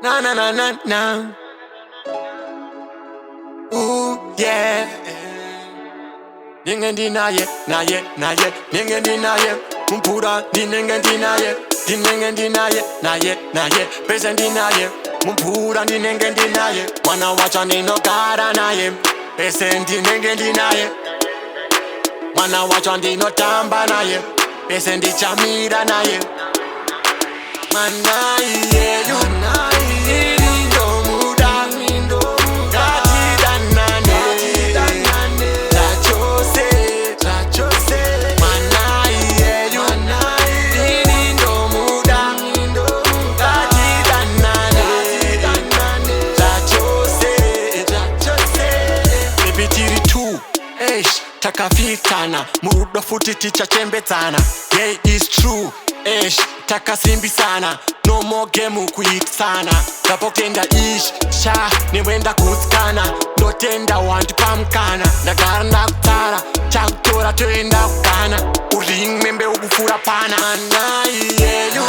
Na na na na na. Ooh yeah. Dingen na ye, na ye, na ye. Dingen na ye. Mumpura dingen na ye. Dingen na ye, na ye, na ye. Pesen na ye. Mumpura dingen na ye. Mwana wacha nino kara na ye. Pesen dingen na ye. Mwana wacha nino tamba na ye. Pesen di chamira na ye. Mana ye you na ye. Takafitana murudo futi ticha chembetana. Yeah, it's true. Takasimbi sana. No more game kuitsana. Tapokenda sha niwenda kutskana. Ndotenda wanti pamkana. Ndagara ndakutara chakutora toenda kukana. Uring membe ubufura pana. Anai yeyu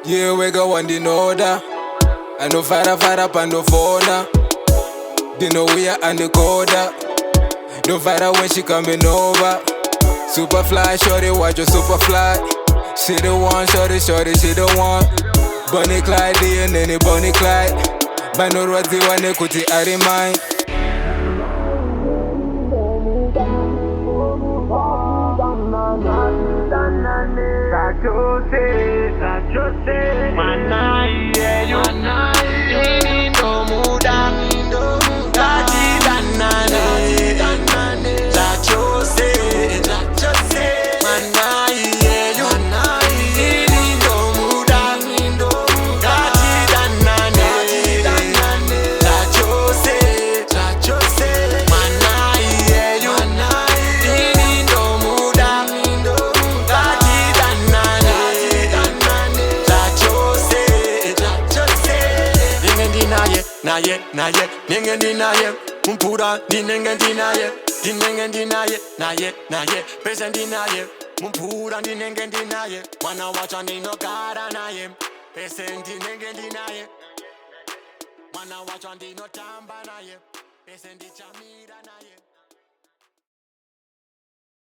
Yeah, we go on the order. I know fire up and no phone. They know we are on the coda. No fire when she coming over. Superfly, shorty, watch your superfly. She the one, shorty, she the one. Bonnie Clyde, and then Bonnie Clyde. But no what's the one they could see out in mind. Manai yeyu ini ndo muda kati danane zachose Manai yeyu ini ndo muda kati danane zachose Manai yeyu ini ndo muda kati danane na ye, na ye, dingen na ye, mumpura dingen na ye, na ye, na ye, pesen na ye, mumpura dingen na ye, mwana wacha nino kara na ye, pesen dingen na ye, mwana wacha nino tamba na ye, pesen chamira na ye.